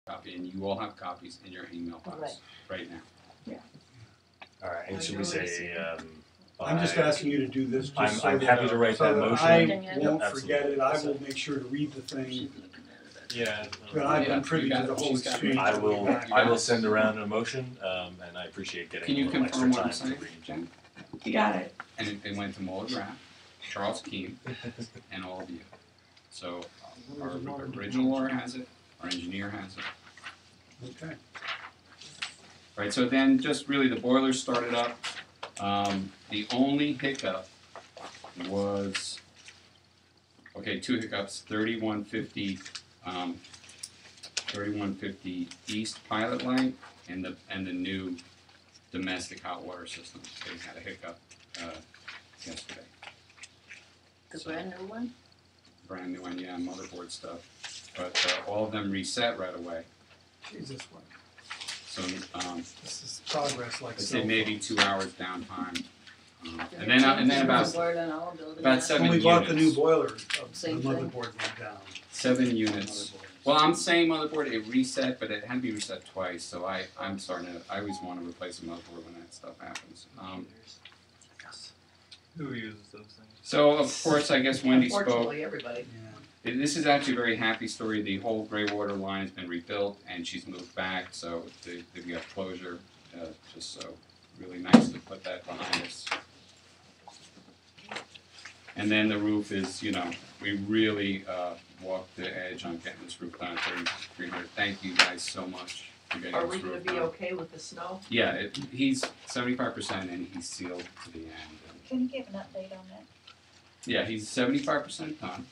copy, and you all have copies in your email box right now. Yeah. All right, and should we say? I'm just asking you to do this. Just I'm happy to write so that motion. I won't Yep, forget it. I will make sure to read the thing. Yeah. But I've been privy to the whole exchange. I will send around a motion, and I appreciate getting Can you a little extra confirm what time I'm to saying, read. Jen? You got it. And it went to Muller Graff, Charles Keene, and all of you. So our original lawyer has it, our engineer has it. Okay. Right, so then just really the boilers started up. The only hiccup was, okay, two hiccups, 3150 east pilot light and the new domestic hot water system. They had a hiccup yesterday. The brand new one? Brand new one, yeah, motherboard stuff. But all of them reset right away. Jesus, what? So This is progress like I'd so. say maybe 2 hours downtime. And then about 7 When we units. bought the new boiler, the Same thing. motherboard went down. 7 units. Well, I'm saying motherboard, it reset, but it had to be reset twice. So I'm starting to. I always want to replace a motherboard when that stuff happens. Who uses those things? So of course, I guess Wendy spoke. Unfortunately, everybody. Yeah. This is actually a very happy story. The whole gray water line has been rebuilt, and she's moved back. So they've got closure. Just so really nice to put that behind us. And then the roof is, we really walked the edge on getting this roof done at 3,300. Thank you guys so much for getting Are this we roof going to be done. okay with the snow? Yeah, he's 75% and he's sealed to the end. Can you give an update on that? Yeah, he's 75% done.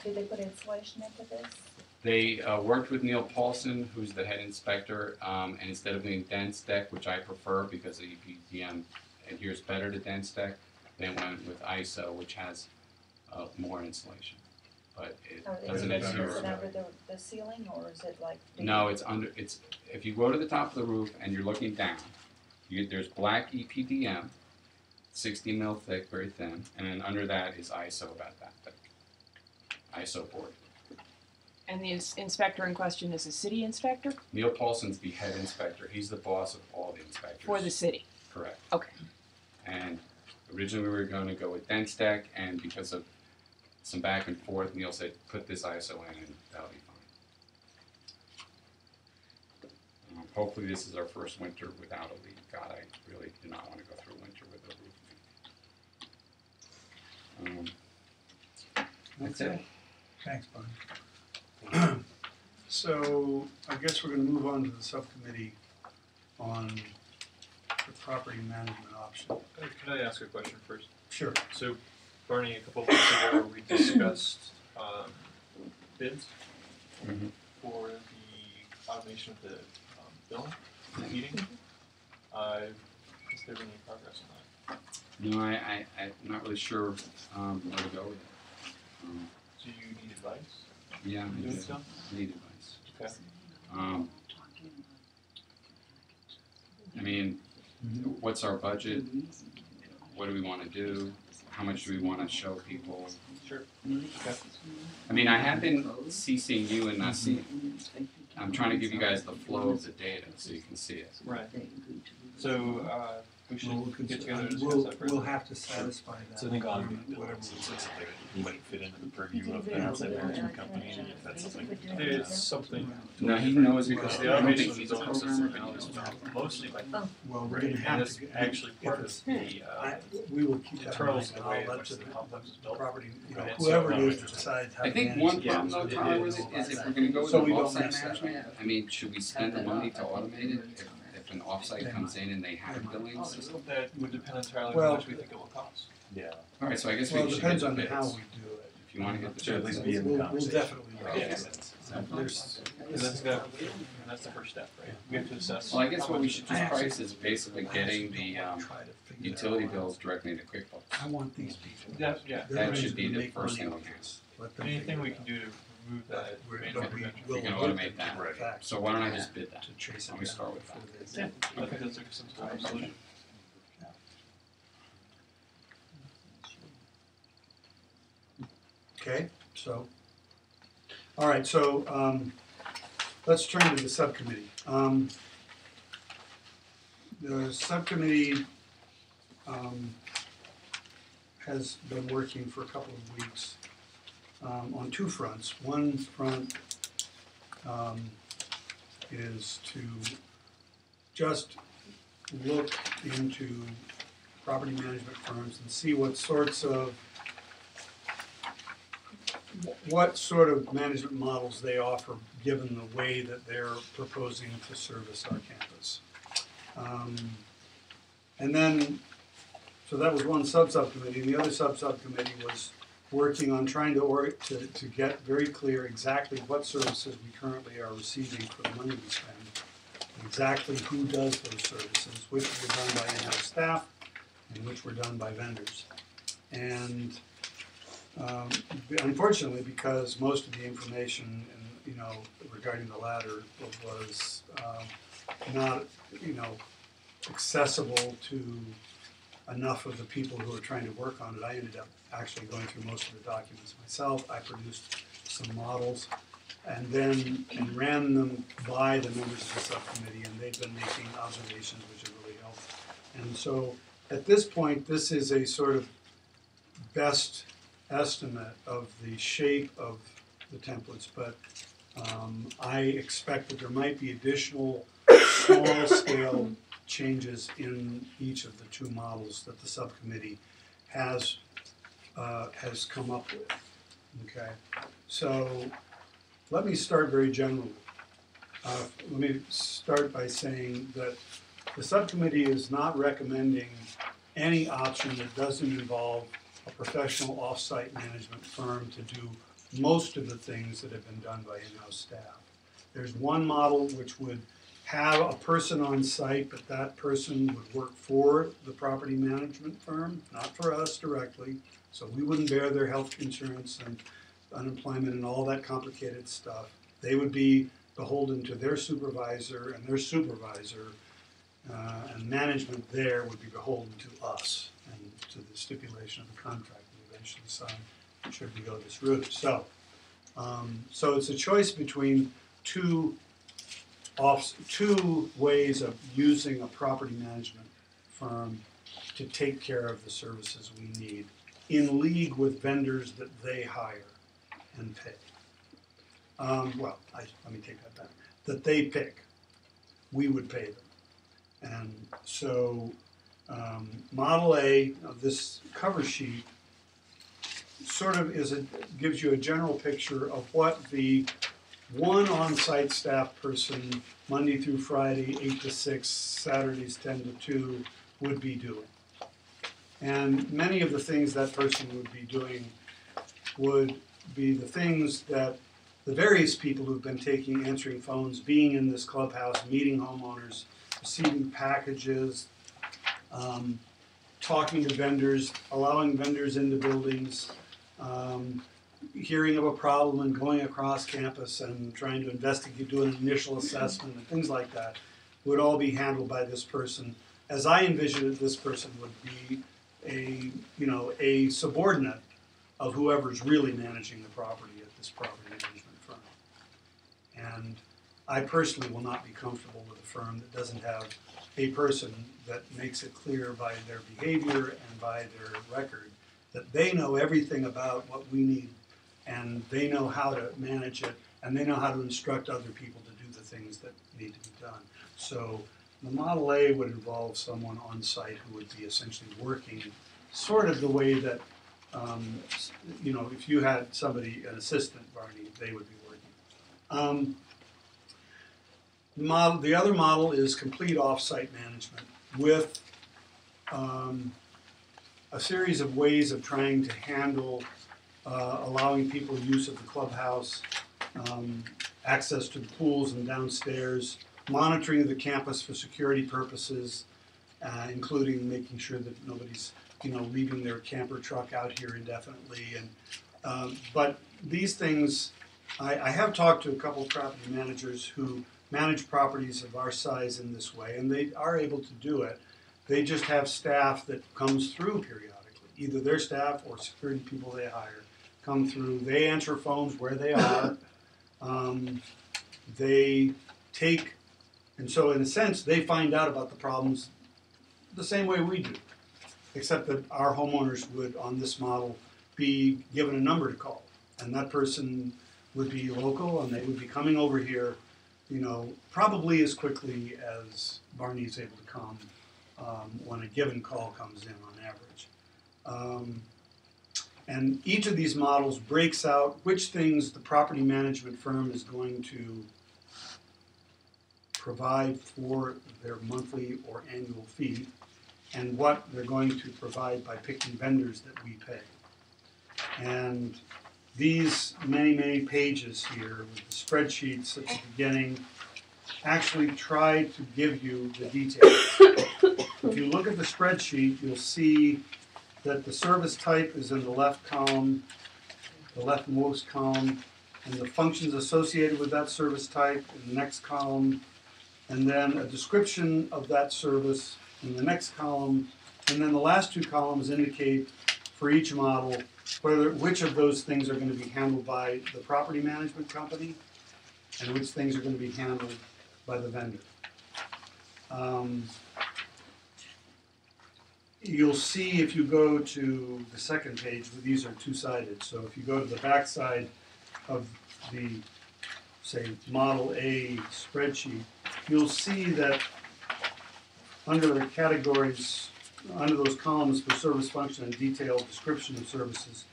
Did they put insulation into this? They worked with Neil Paulson, who's the head inspector, and instead of doing dense deck, which I prefer because the EPDM adheres better to dense deck, they went with ISO, which has more insulation, but it doesn't adhere. Is it under the ceiling, or is it like? No, it's under. It's if you go to the top of the roof and you're looking down, there's black EPDM, 60 mil thick, very thin, and then under that is ISO about that thick. ISO board. And the inspector in question is a city inspector? Neil Paulson's the head inspector. He's the boss of all the inspectors. For the city? Correct. Okay. And originally we were going to go with dense deck, and because of some back and forth, Neil said, put this ISO in and that'll be fine. Hopefully this is our first winter without a leak. God, I really do not want to go through a winter with a roof leak. That's it. Thanks, Bud. So I guess we're going to move on to the subcommittee on the property management option. Can I ask a question first? Sure. So, Barney, a couple of weeks ago, we discussed bids Mhm. for the automation of the billing, the heating. Is there any progress on that? No, I'm not really sure where to go with it. Do you need advice? Yeah, I Doing do. so? I need advice. Okay. I mean, what's our budget? What do we want to do? How much do we want to show people? Sure. Okay. I mean, I have been CCing you and Nassim. I'm trying to give you guys the flow of the data so you can see it. Right. So, we should We'll get together and discuss we'll, that first. we'll have to satisfy that. So I think on whatever. something that might fit into the purview of the outside management company, and if that's something. It's something. No, he knows Because the I really automation think is he's a only programmer. system mostly by Well, we're right, going to and have that's to. actually part of the We will keep that in internals mind. of the way I'll in let which the the complex is built. property, Right. whoever So, it is that decides how to I think manage one it. problem though, Tyler, with it is if we're going to go with So an we don't offsite mess that up. management, I mean, should we spend the money to automate it if an offsite comes in and they have a billing system? That would depend entirely on Well- how much we think it will cost. Yeah. All right, so I guess Well, we it should depends get on the how bids. we do it. If you want to get the Should at bids. least be in the We'll conversation. definitely. Yeah. There's, And that's the first step, right? We have to assess. Well, I guess how what we much should it just costs. price is basically getting the utility bills directly into QuickBooks. I want these people. Yeah, yeah. They're That should be gonna the make first money thing we off have. this. Let them Anything figure we it can out. do to remove that. We're- main but we intervention. will We can look automate at that. the facts So why don't I just bid that? to trace it Why don't we start down with that? before they- Yeah, I think that's a sensible solution. Okay, so, all right, so let's turn to the subcommittee. The subcommittee has been working for a couple of weeks on two fronts. One front is to just look into property management firms and see what sort of management models they offer, given the way that they're proposing to service our campus. And then, so that was one subcommittee. The other subcommittee was working on trying to get very clear exactly what services we currently are receiving for the money we spend, exactly who does those services, which were done by in-house staff and which were done by vendors. And unfortunately, because most of the information, regarding the latter was not, accessible to enough of the people who are trying to work on it, I ended up actually going through most of the documents myself. I produced some models and ran them by the members of the subcommittee, and they've been making observations which have really helped. And so at this point, this is a sort of best estimate of the shape of the templates, but I expect that there might be additional small-scale changes in each of the two models that the subcommittee has come up with. Okay, so let me start very generally. Let me start by saying that the subcommittee is not recommending any option that doesn't involve a professional off-site management firm to do most of the things that have been done by in-house staff. There's one model which would have a person on site, but that person would work for the property management firm, not for us directly. So we wouldn't bear their health insurance and unemployment and all that complicated stuff. They would be beholden to their supervisor, and their supervisor and management there would be beholden to us and to the stipulation of the contract we eventually sign should we go this route. So, so it's a choice between two ways of using a property management firm to take care of the services we need in league with vendors that they hire and pay. Let me take that back. That they pick. We would pay them. And so Model A of this cover sheet sort of gives you a general picture of what the one on-site staff person, Monday through Friday, 8 to 6, Saturdays 10 to 2, would be doing. And many of the things that person would be doing would be the things that the various people who've been answering phones, being in this clubhouse, meeting homeowners, receiving packages, talking to vendors, allowing vendors into buildings, hearing of a problem and going across campus and trying to investigate, do an initial assessment and things like that would all be handled by this person. As I envision it, this person would be a subordinate of whoever's really managing the property at this property management firm. And I personally will not be comfortable with a firm that doesn't have a person that makes it clear by their behavior and by their record that they know everything about what we need, and they know how to manage it, and they know how to instruct other people to do the things that need to be done. So the Model A would involve someone on site who would be essentially working sort of the way that, if you had somebody, an assistant, Barney, they would be working. The other model is complete off-site management with a series of ways of trying to handle allowing people use of the clubhouse, access to the pools and downstairs, monitoring of the campus for security purposes, including making sure that nobody's leaving their camper truck out here indefinitely. And but these things, I have talked to a couple of property managers who manage properties of our size in this way, and they are able to do it. They just have staff that comes through periodically, either their staff or security people they hire come through. They answer phones where they are, they take, and so in a sense, they find out about the problems the same way we do, except that our homeowners would, on this model, be given a number to call. And that person would be local, and they would be coming over here, you know, probably as quickly as Barney is able to come when a given call comes in on average. And each of these models breaks out which things the property management firm is going to provide for their monthly or annual fee, and what they're going to provide by picking vendors that we pay. And these many pages here with the spreadsheets at the beginning actually try to give you the details. If you look at the spreadsheet, you'll see that the service type is in the left column, the leftmost column, and the functions associated with that service type in the next column, and then a description of that service in the next column, and then the last two columns indicate for each model which of those things are going to be handled by the property management company and which things are going to be handled by the vendor. You'll see if you go to the second page, these are two-sided, so if you go to the back side of the, say, Model A spreadsheet, you'll see that under the categories, under those columns for service function and detailed description of services,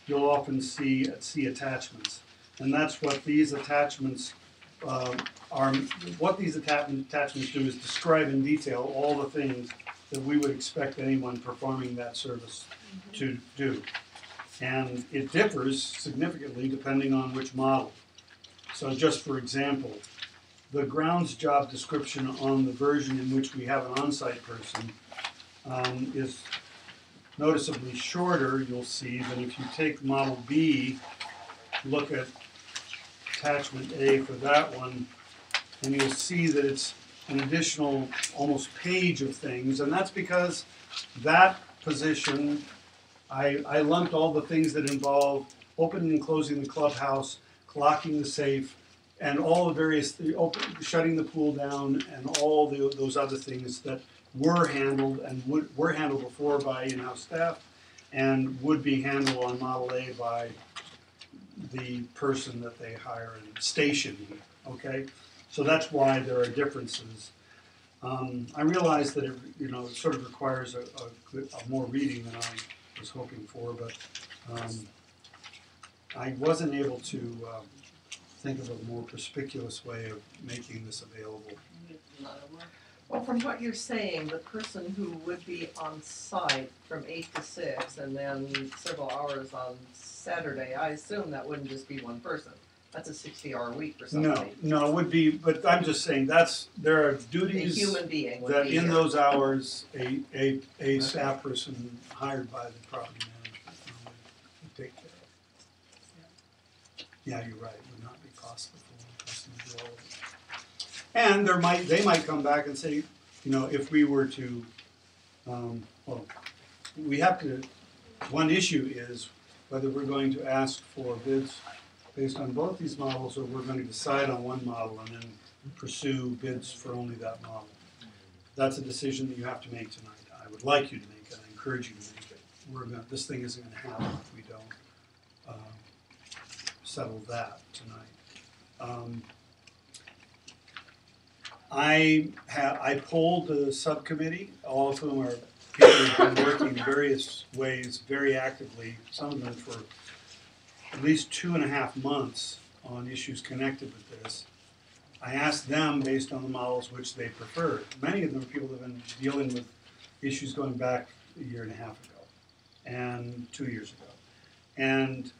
you'll often see attachments. And that's what these attachments are. What these attachments do is describe in detail all the things that we would expect anyone performing that service to do. And it differs significantly depending on which model. So just for example, the grounds job description on the version in which we have an on-site person is noticeably shorter, you'll see, than if you take Model B, look at attachment A for that one, and you'll see that it's an additional almost page of things, and that's because that position, I lumped all the things that involve opening and closing the clubhouse, locking the safe, and all the various, shutting the pool down, and all those other things that were handled and were handled before by in-house staff and would be handled on Model A by the person that they hire and station here, okay? So that's why there are differences. I realize that it, you know, it sort of requires a more reading than I was hoping for, but I wasn't able to think of a more perspicuous way of making this available. Well, from what you're saying, the person who would be on site from 8 to 6 and then several hours on Saturday, I assume that wouldn't just be one person. That's a 60-hour week for somebody. No, it would be, but I'm just saying there are duties A human being would that be in here. those hours, a staff person hired by the property management would take care of. Yeah, you're right, it would not be possible for one person to do all of it. And they might come back and say, you know, if we were to, well, we have to, one issue is whether we're going to ask for bids based on both these models, or we're going to decide on one model and then pursue bids for only that model. That's a decision that you have to make tonight. I would like you to make it. I encourage you to make it. This thing isn't going to happen if we don't settle that tonight. I polled the subcommittee, all of whom are people who've been working in various ways very actively, some of them for at least 2.5 months on issues connected with this. I asked them based on the models which they preferred. Many of them are people who have been dealing with issues going back 1.5 years ago and 2 years ago. And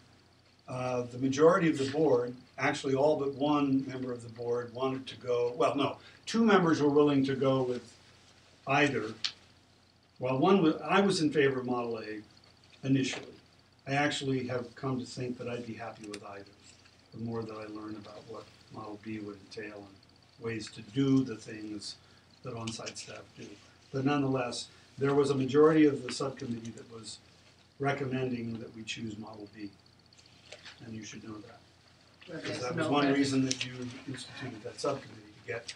the majority of the board, actually all but one member of the board wanted to go, well, no, 2 members were willing to go with either. Well, I was in favor of Model A initially. I actually have come to think that I'd be happy with either, the more that I learn about what Model B would entail and ways to do the things that on-site staff do. But nonetheless, there was a majority of the subcommittee that was recommending that we choose Model B, and you should know that. Because that was one reason that you instituted that subcommittee, to get